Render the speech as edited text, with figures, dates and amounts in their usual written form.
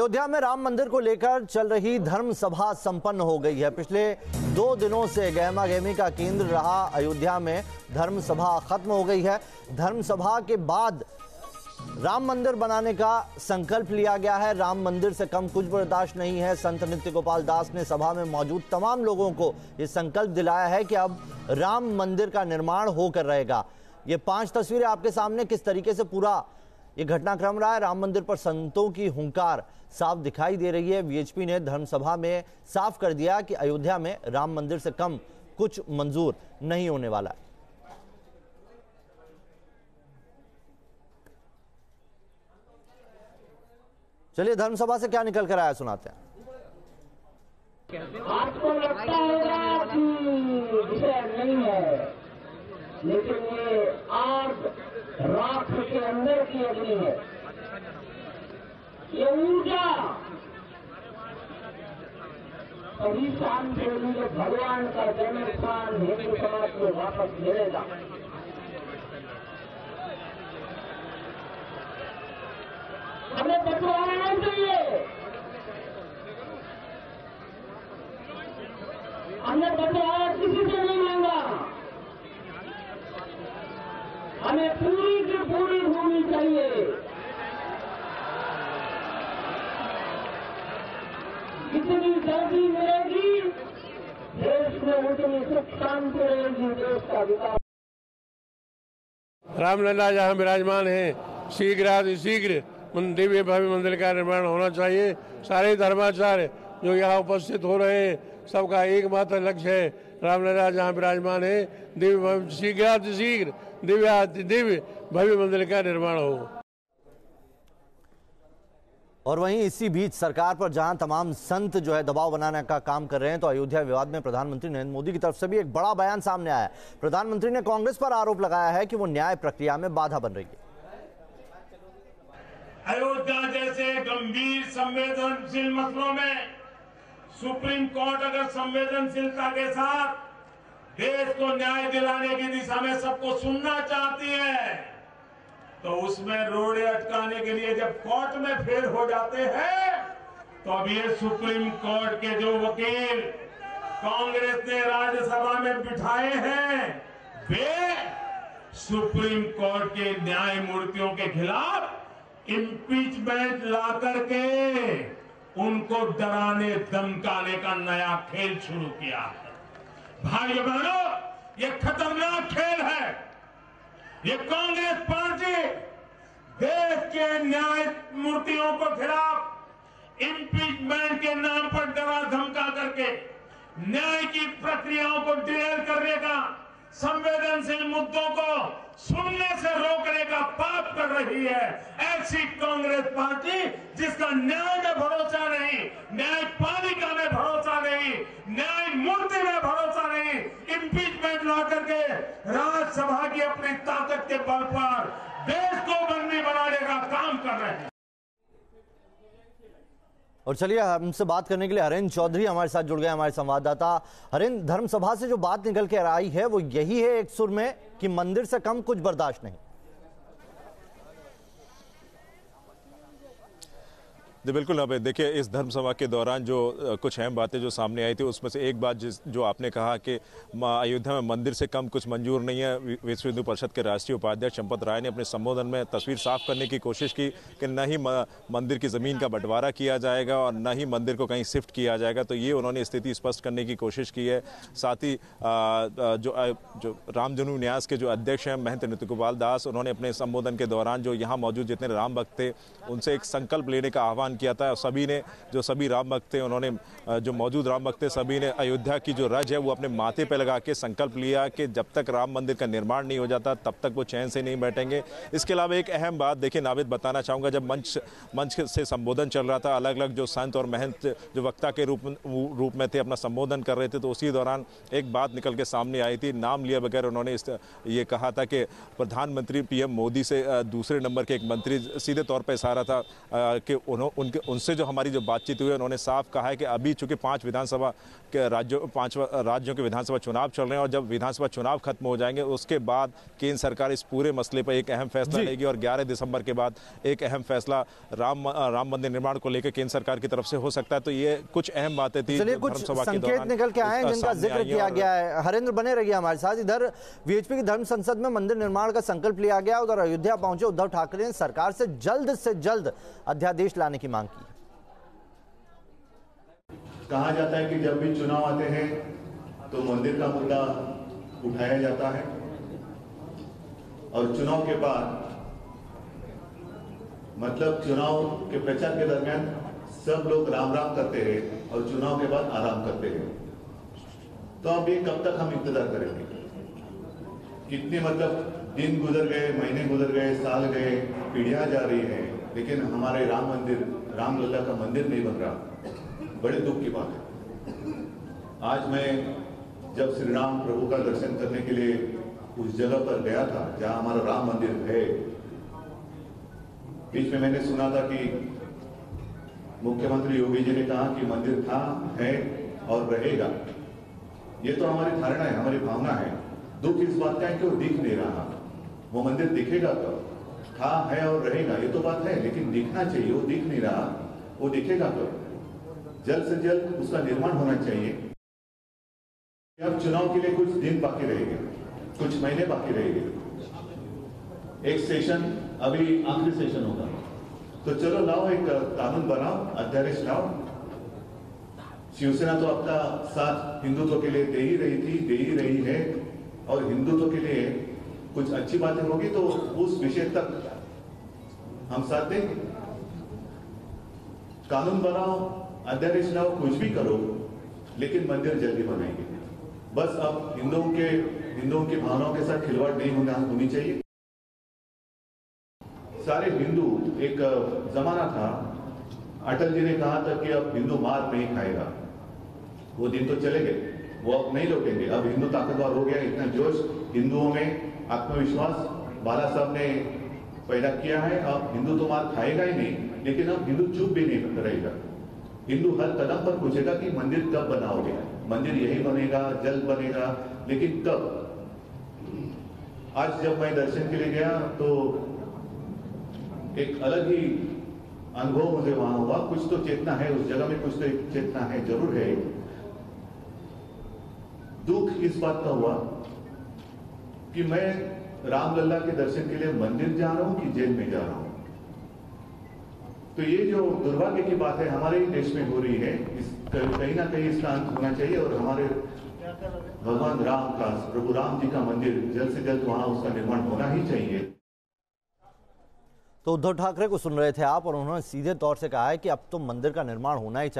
अयोध्या में राम मंदिर को लेकर चल रही धर्म सभा संपन्न हो गई है। पिछले 2 दिनों से गहमा गहमी का केंद्र रहा अयोध्या में धर्म सभा खत्म हो गई है। धर्म सभा के बाद राम मंदिर बनाने का संकल्प लिया गया है। राम मंदिर से कम कुछ बर्दाश्त नहीं है। संत नृत्य गोपाल दास ने सभा में मौजूद तमाम लोगों को यह संकल्प दिलाया है कि अब राम मंदिर का निर्माण होकर रहेगा। ये 5 तस्वीरें आपके सामने किस तरीके से पूरा ये घटनाक्रम रहा है। राम मंदिर पर संतों की हुंकार साफ दिखाई दे रही है। वीएचपी ने धर्मसभा में साफ कर दिया कि अयोध्या में राम मंदिर से कम कुछ मंजूर नहीं होने वाला है। चलिए धर्मसभा से क्या निकल कर आया सुनाते हैं। आपको लगता होगा कि विषय नहीं है, लेकिन ये आग राख के अंदर की अग्नि है। ये ऊर्जा सभी शांत होगी जो भगवान का जन्म स्थान हिंदू समाज को वापस मिलेगा। हमें बदलाव नहीं चाहिए, हमने बदलाव किसी से नहीं मांगा। हमें पूरी की पूरी भूमि चाहिए। जितनी जल्दी मिलेगी देश में उतनी सुख शांति रहेगी, देश का विकास। रामलला जहाँ विराजमान है, शीघ्र दिव्य भव्य मंदिर का निर्माण होना चाहिए। सारे धर्माचार्य जो यहाँ उपस्थित हो रहे हैं, सबका एकमात्र लक्ष्य है रामलला जहाँ विराजमान है शीघ्र दिव्य भव्य मंदिर का निर्माण हो। और वहीं इसी बीच सरकार पर जहां तमाम संत जो है दबाव बनाने का काम कर रहे हैं, तो अयोध्या विवाद में प्रधानमंत्री नरेंद्र मोदी की तरफ से भी एक बड़ा बयान सामने आया है। प्रधानमंत्री ने कांग्रेस पर आरोप लगाया है कि वो न्याय प्रक्रिया में बाधा बन रही है। अयोध्या जैसे गंभीर संवेदनशील मसलों में सुप्रीम कोर्ट अगर संवेदनशीलता के साथ देश को न्याय दिलाने की दिशा में सबको सुनना चाहती है, तो उसमें रोड़े अटकाने के लिए जब कोर्ट में फेल हो जाते हैं, तो अब ये सुप्रीम कोर्ट के जो वकील कांग्रेस ने राज्यसभा में बिठाए हैं, वे सुप्रीम कोर्ट के न्यायमूर्तियों के खिलाफ इम्पीचमेंट ला करके उनको डराने धमकाने का नया खेल शुरू किया है। भाइयों बहनों, ये खतरनाक खेल है। ये कांग्रेस पार्टी देश के न्यायमूर्तियों को खिलाफ इम्पीचमेंट के नाम पर डरा धमका करके न्याय की प्रक्रियाओं को डिरेल करने का, संवेदनशील मुद्दों को सुनने से रोकने का पाप कर रही है। ऐसी कांग्रेस पार्टी जिसका न्याय में भरोसा नहीं, न्यायपालिका में भरोसा नहीं, न्यायमूर्ति में भरोसा नहीं, इम्पीचमेंट ला करके राज्यसभा की अपनी ताकत के बल पर देश को बंदी बनाने का काम कर रहे हैं। और चलिए हमसे बात करने के लिए हरेंद्र चौधरी हमारे साथ जुड़ गए, हमारे संवाददाता। हरेंद्र, धर्मसभा से जो बात निकल के आई है वो यही है एक सुर में कि मंदिर से कम कुछ बर्दाश्त नहीं। जी बिल्कुल। अब देखिए, इस धर्म सभा के दौरान जो कुछ अहम बातें जो सामने आई थी, उसमें से एक बात जो आपने कहा कि अयोध्या में मंदिर से कम कुछ मंजूर नहीं है। विश्व हिंदू परिषद के राष्ट्रीय उपाध्यक्ष चंपत राय ने अपने संबोधन में तस्वीर साफ करने की कोशिश की कि न ही मंदिर की ज़मीन का बंटवारा किया जाएगा और न ही मंदिर को कहीं शिफ्ट किया जाएगा। तो ये उन्होंने स्थिति स्पष्ट करने की कोशिश की है। साथ ही जो राम जन्म न्यास के जो अध्यक्ष हैं महंत नृत्य गोपाल दास, उन्होंने अपने संबोधन के दौरान जो यहाँ मौजूद जितने राम भक्त थे उनसे एक संकल्प लेने का आह्वान किया था। सभी राम भक्त थे, उन्होंने जो मौजूद राम भक्त थे सभी ने अयोध्या की जो रज है वो अपने माथे पे लगा के संकल्प लिया कि जब तक राम मंदिर का निर्माण नहीं हो जाता तब तक वो चैन से नहीं बैठेंगे। इसके अलावा एक अहम बात देखिए नाविद बताना चाहूँगा, जब मंच से संबोधन चल रहा था, अलग अलग जो संत और महंत जो वक्ता के रूप में थे अपना संबोधन कर रहे थे, तो उसी दौरान एक बात निकल के सामने आई थी। नाम लिए बगैर उन्होंने ये कहा था कि प्रधानमंत्री PM मोदी से दूसरे नंबर के एक मंत्री, सीधे तौर पर इशारा था कि उनसे जो हमारी जो बातचीत हुई, उन्होंने साफ कहा है कि अभी चूंकि 5 विधानसभा के राज्यों के विधानसभा चुनाव चल रहे हैं और जब विधानसभा चुनाव खत्म हो जाएंगे उसके बाद केंद्र सरकार इस पूरे मसले पर एक अहम फैसला लेगी और 11 दिसंबर के बाद एक अहम फैसला राम मंदिर निर्माण को लेकर केंद्र सरकार की तरफ से हो सकता है। तो ये कुछ अहम बातें थी। चलिए, कुछ संकेत निकल के आए हैं जिनका जिक्र किया गया है। हरेंद्र बने रहिए हमारे साथ। इधर वीएचपी की धर्म संसद में मंदिर निर्माण का संकल्प लिया गया, उधर अयोध्या पहुंचे उद्धव ठाकरे ने सरकार से जल्द अध्यादेश लाने की मांग की। कहा जाता है कि जब भी चुनाव आते हैं तो मंदिर का मुद्दा उठाया जाता है और चुनाव के बाद मतलब चुनाव के प्रचार के दरमियान सब लोग राम राम करते हैं और चुनाव के बाद आराम करते हैं। तो अब ये कब तक हम इंतजार करेंगे? कितने मतलब दिन गुजर गए, महीने गुजर गए, साल गए, पीढ़ियां जा रही है, लेकिन हमारे राम मंदिर, रामलला का मंदिर नहीं बन रहा। बड़े दुख की बात है। आज मैं जब श्री राम प्रभु का दर्शन करने के लिए उस जगह पर गया था जहां हमारा राम मंदिर है, बीच में मैंने सुना था कि मुख्यमंत्री योगी जी ने कहा कि मंदिर था, है और रहेगा। ये तो हमारी धारणा है, हमारी भावना है। दुख इस बात का है कि वो दिख नहीं रहा। वो मंदिर दिखेगा कब? था, है और रहेगा, ये तो बात है, लेकिन दिखना चाहिए। वो दिख नहीं रहा, वो दिखेगा कब? जल्द से जल्द उसका निर्माण होना चाहिए। अब चुनाव के लिए कुछ दिन बाकी रहेंगे, कुछ महीने बाकी रहेंगे। एक सेशन अभी आखिरी सेशन होगा, तो चलो लाओ एक कानून बनाओ, अध्यादेश लाओ। शिवसेना तो अपना साथ हिंदुत्व के लिए दे ही रही थी, दे ही रही है, और हिंदुत्व के लिए कुछ अच्छी बातें होगी तो उस विषय तक हम साथ देंगे। कानून बनाओ, अध्यादेश लाओ, कुछ भी करो, लेकिन मंदिर जल्दी बनाएंगे। बस अब हिंदुओं की भावनाओं के साथ खिलवाड़ नहीं होनी चाहिए। सारे हिंदू, एक जमाना था, अटल जी ने कहा था कि अब हिंदू मार नहीं खाएगा। वो दिन तो चले गए, वो अब नहीं लौटेंगे। अब हिंदू ताकतवर हो गया, इतना जोश हिंदुओं में, आत्मविश्वास बाला साहब ने पैदा किया है। अब हिंदू तो मार खाएगा ही नहीं, लेकिन अब हिंदू चुप भी नहीं रहेगा। हिंदू हर कदम पर पूछेगा कि मंदिर कब बनाओगे? मंदिर यही बनेगा, जल्द बनेगा, लेकिन कब? आज जब मैं दर्शन के लिए गया तो एक अलग ही अनुभव मुझे वहां हुआ। कुछ तो चेतना है उस जगह में, कुछ तो एक चेतना है, जरूर है। दुख इस बात का हुआ कि मैं रामलला के दर्शन के लिए मंदिर जा रहा हूं कि जेल में जा रहा हूं। तो ये जो दुर्भाग्य की बात है हमारे ही देश में हो रही है, कहीं ना कहीं इसका अंत होना चाहिए और हमारे भगवान राम का, प्रभु राम जी का मंदिर जल्द से जल्द वहां उसका निर्माण होना ही चाहिए। तो उद्धव ठाकरे को सुन रहे थे आप, और उन्होंने सीधे तौर से कहा है कि अब तो मंदिर का निर्माण होना ही चाहिए।